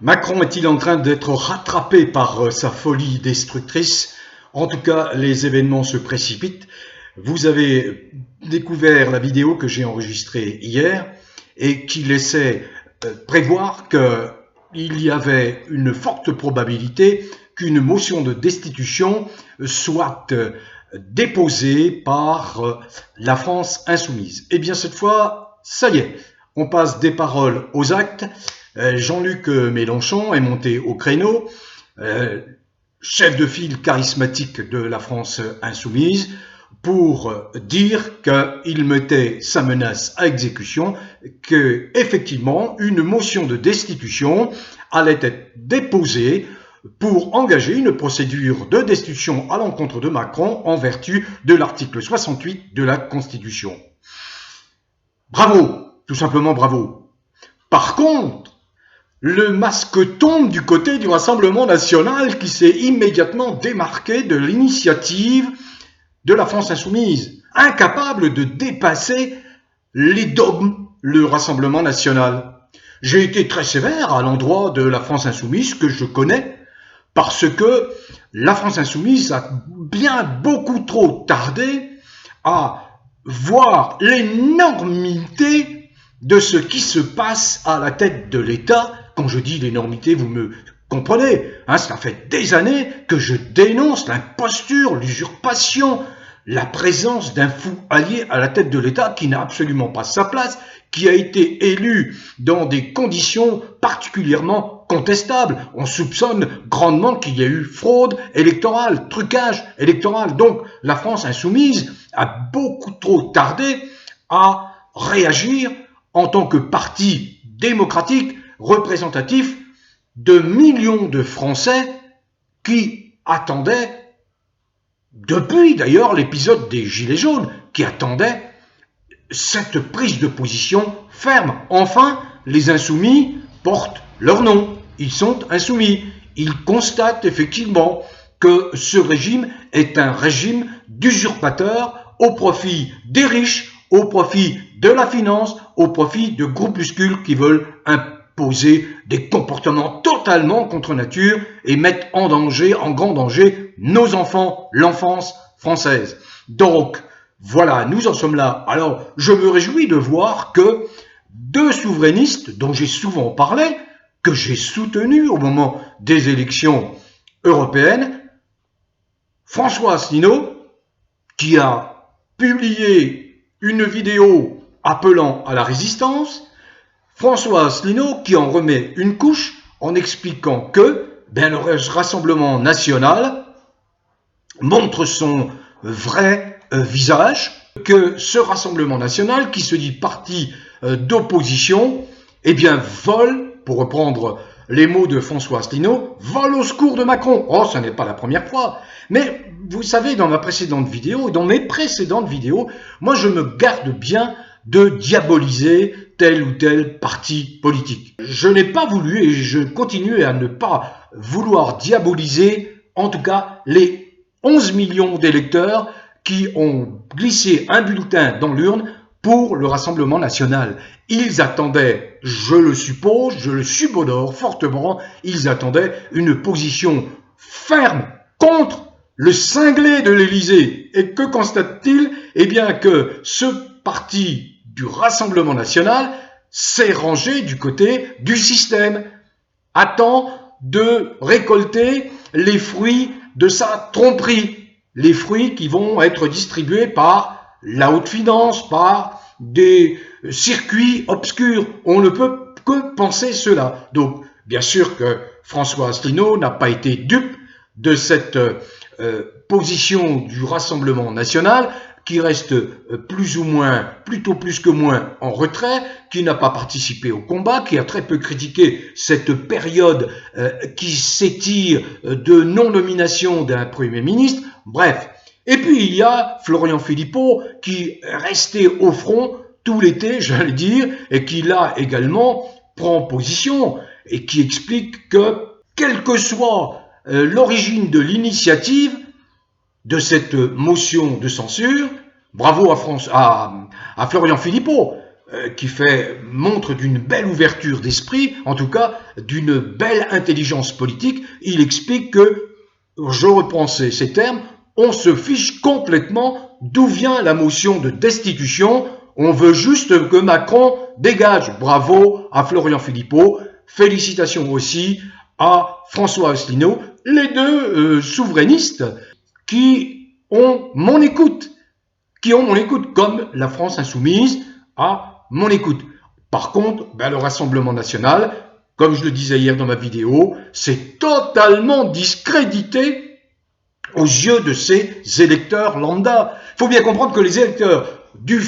Macron est-il en train d'être rattrapé par sa folie destructrice? En tout cas, les événements se précipitent. Vous avez découvert la vidéo que j'ai enregistrée hier et qui laissait prévoir qu'il y avait une forte probabilité qu'une motion de destitution soit déposée par la France insoumise. Eh bien cette fois, ça y est, on passe des paroles aux actes. Jean-Luc Mélenchon est monté au créneau, chef de file charismatique de la France insoumise, pour dire qu'il mettait sa menace à exécution, qu'effectivement une motion de destitution allait être déposée pour engager une procédure de destitution à l'encontre de Macron en vertu de l'article 68 de la Constitution. Bravo, tout simplement bravo. Par contre, le masque tombe du côté du Rassemblement national qui s'est immédiatement démarqué de l'initiative de la France insoumise, incapable de dépasser les dogmes, le Rassemblement national. J'ai été très sévère à l'endroit de la France insoumise que je connais, parce que la France insoumise a bien beaucoup trop tardé à voir l'énormité de ce qui se passe à la tête de l'État. Quand je dis l'énormité, vous me comprenez, hein, ça fait des années que je dénonce l'imposture, l'usurpation, la présence d'un fou allié à la tête de l'État qui n'a absolument pas sa place, qui a été élu dans des conditions particulièrement contestables. On soupçonne grandement qu'il y a eu fraude électorale, trucage électoral. Donc la France insoumise a beaucoup trop tardé à réagir en tant que parti démocratique représentatif de millions de Français qui attendaient, depuis d'ailleurs l'épisode des Gilets jaunes, qui attendaient cette prise de position ferme. Enfin, les insoumis portent leur nom. Ils sont insoumis. Ils constatent effectivement que ce régime est un régime d'usurpateurs au profit des riches, au profit de la finance, au profit de groupuscules qui veulent imposer des comportements totalement contre nature et mettre en danger, en grand danger, nos enfants, l'enfance française. Donc, voilà, nous en sommes là. Alors, je me réjouis de voir que deux souverainistes dont j'ai souvent parlé, que j'ai soutenus au moment des élections européennes, François Asselineau, qui a publié une vidéo appelant à la résistance, François Asselineau qui en remet une couche en expliquant que le Rassemblement national montre son vrai visage, que ce Rassemblement national qui se dit parti d'opposition, vole, pour reprendre les mots de François Asselineau, vole au secours de Macron. Oh, ce n'est pas la première fois. Mais vous savez, dans ma précédente vidéo et dans mes précédentes vidéos, moi je me garde bien de diaboliser tel ou tel parti politique. Je n'ai pas voulu et je continue à ne pas vouloir diaboliser, en tout cas, les 11 millions d'électeurs qui ont glissé un bulletin dans l'urne pour le Rassemblement national. Ils attendaient, je le suppose, je le subodore fortement, ils attendaient une position ferme contre le cinglé de l'Élysée. Et que constate-t-il? Eh bien que ce parti du Rassemblement national s'est rangé du côté du système, attend de récolter les fruits de sa tromperie, les fruits qui vont être distribués par la haute finance, par des circuits obscurs. On ne peut que penser cela. Donc, bien sûr que François Asselineau n'a pas été dupe de cette position du Rassemblement national, qui reste plus ou moins, plutôt plus que moins en retrait, qui n'a pas participé au combat, qui a très peu critiqué cette période qui s'étire de non-nomination d'un Premier ministre, bref. Et puis il y a Florian Philippot qui est resté au front tout l'été, j'allais dire, et qui là également prend position et qui explique que, quelle que soit l'origine de l'initiative de cette motion de censure, bravo à Florian Philippot, qui montre d'une belle ouverture d'esprit, en tout cas d'une belle intelligence politique. Il explique que, je reprends ces termes, on se fiche complètement d'où vient la motion de destitution, on veut juste que Macron dégage. Bravo à Florian Philippot, félicitations aussi à François Asselineau, les deux souverainistes qui ont mon écoute, comme la France insoumise a mon écoute. Par contre, le Rassemblement national, comme je le disais hier dans ma vidéo, c'est totalement discrédité aux yeux de ces électeurs lambda. Il faut bien comprendre que les électeurs du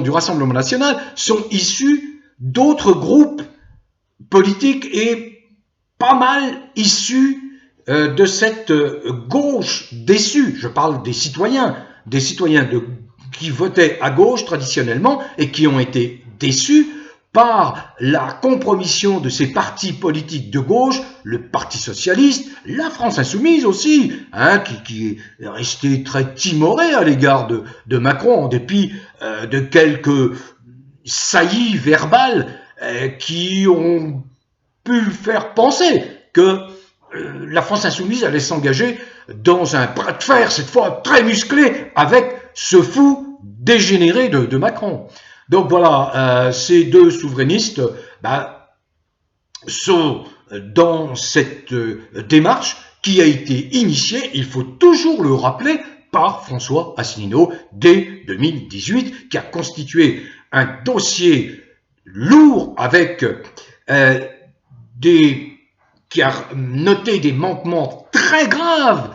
Rassemblement national sont issus d'autres groupes politiques et pas mal issus de cette gauche déçue. Je parle des citoyens qui votaient à gauche traditionnellement et qui ont été déçus par la compromission de ces partis politiques de gauche, le Parti socialiste, la France insoumise aussi, qui est resté très timoré à l'égard de Macron, en dépit de quelques saillies verbales qui ont pu faire penser que la France insoumise allait s'engager dans un bras de fer, cette fois très musclé, avec ce fou dégénéré de Macron. Donc voilà, ces deux souverainistes sont dans cette démarche qui a été initiée, il faut toujours le rappeler, par François Asselineau dès 2018, qui a constitué un dossier lourd avec qui a noté des manquements très graves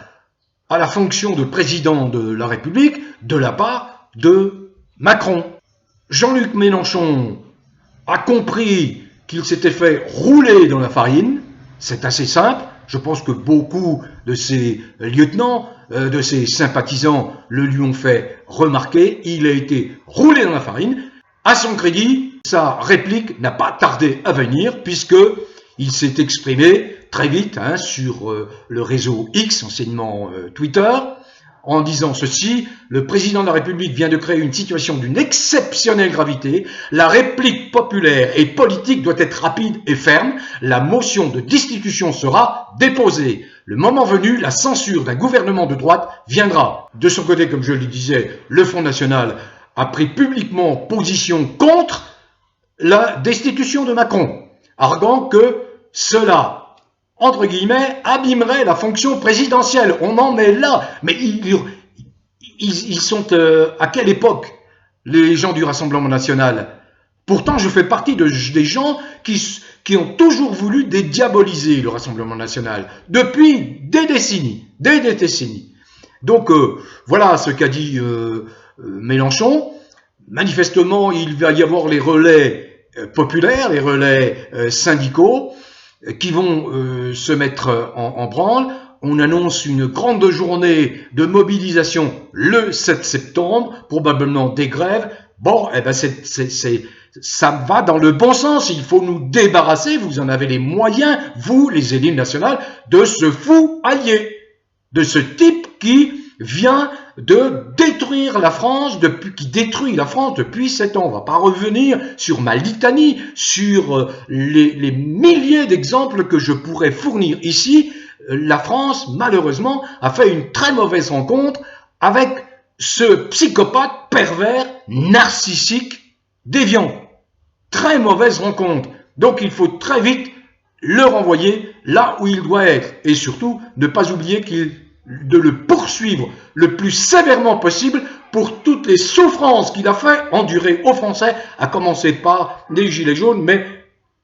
à la fonction de président de la République de la part de Macron. Jean-Luc Mélenchon a compris qu'il s'était fait rouler dans la farine. C'est assez simple. Je pense que beaucoup de ses lieutenants, de ses sympathisants le lui ont fait remarquer. Il a été roulé dans la farine. À son crédit, sa réplique n'a pas tardé à venir puisqu'il s'est exprimé très vite sur le réseau X, anciennement Twitter, en disant ceci: le président de la République vient de créer une situation d'une exceptionnelle gravité, la réplique populaire et politique doit être rapide et ferme, la motion de destitution sera déposée. Le moment venu, la censure d'un gouvernement de droite viendra. De son côté, comme je le disais, le Front National a pris publiquement position contre la destitution de Macron, arguant que cela, entre guillemets, abîmerait la fonction présidentielle. On en est là. Mais ils sont à quelle époque, les gens du Rassemblement national? Pourtant, je fais partie des gens qui ont toujours voulu dédiaboliser le Rassemblement national, depuis des décennies. Donc, voilà ce qu'a dit Mélenchon. Manifestement, il va y avoir les relais populaires, les relais syndicaux, qui vont se mettre en branle. On annonce une grande journée de mobilisation le 7 septembre, probablement des grèves. Bon, ça va dans le bon sens. Il faut nous débarrasser, vous en avez les moyens, vous, les élites nationales, de ce fou allié, de ce type qui vient de détruire la France, qui détruit la France depuis 7 ans. On ne va pas revenir sur ma litanie, sur les milliers d'exemples que je pourrais fournir ici. La France, malheureusement, a fait une très mauvaise rencontre avec ce psychopathe pervers, narcissique, déviant. Très mauvaise rencontre. Donc il faut très vite le renvoyer là où il doit être. Et surtout, ne pas oublier de le poursuivre le plus sévèrement possible pour toutes les souffrances qu'il a fait endurer aux Français, à commencer par les Gilets jaunes, mais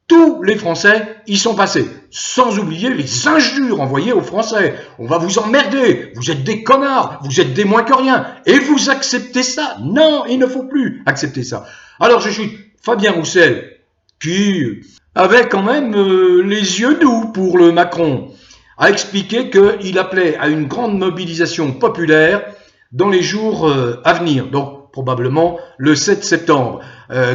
tous les Français y sont passés. Sans oublier les injures envoyées aux Français. On va vous emmerder, vous êtes des connards, vous êtes des moins que rien, et vous acceptez ça? Non, il ne faut plus accepter ça. Alors je suis Fabien Roussel, qui avait quand même les yeux doux pour le Macron, a expliqué qu'il appelait à une grande mobilisation populaire dans les jours à venir, donc probablement le 7 septembre.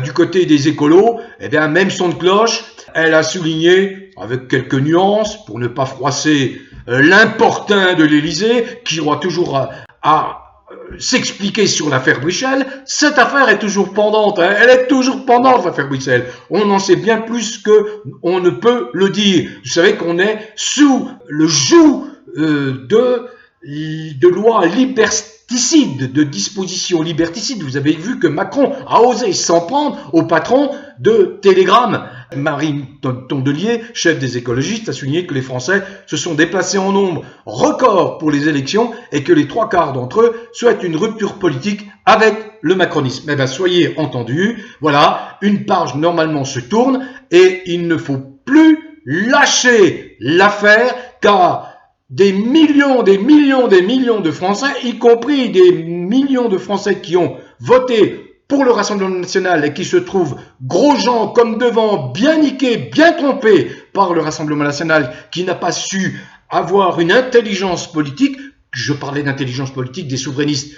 Du côté des écolos, même son de cloche, elle a souligné, avec quelques nuances, pour ne pas froisser l'importun de l'Élysée, qui aura toujours à s'expliquer sur l'affaire Brichel. Cette affaire est toujours pendante, hein. Elle est toujours pendante, l'affaire Brichel. On en sait bien plus que on ne peut le dire. Vous savez qu'on est sous le joug de lois liberticides, de dispositions liberticides. Vous avez vu que Macron a osé s'en prendre au patron de Telegram. Marine Tondelier, chef des écologistes, a souligné que les Français se sont déplacés en nombre record pour les élections et que les 3/4 d'entre eux souhaitent une rupture politique avec le macronisme. Eh bien, soyez entendus, voilà, une page normalement se tourne et il ne faut plus lâcher l'affaire car des millions de Français, y compris des millions de Français qui ont voté pour le Rassemblement national et qui se trouvent gros gens comme devant, bien niqués, bien trompés par le Rassemblement national qui n'a pas su avoir une intelligence politique. Je parlais d'intelligence politique des souverainistes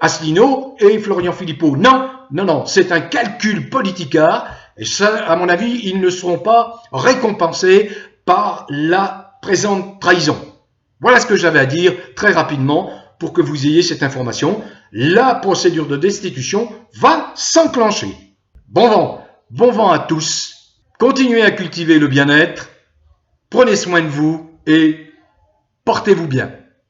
Asselineau et Florian Philippot. Non, c'est un calcul politicard et ça, à mon avis, ils ne seront pas récompensés par la présente trahison. Voilà ce que j'avais à dire très rapidement pour que vous ayez cette information. La procédure de destitution va s'enclencher. Bon vent à tous. Continuez à cultiver le bien-être. Prenez soin de vous et portez-vous bien.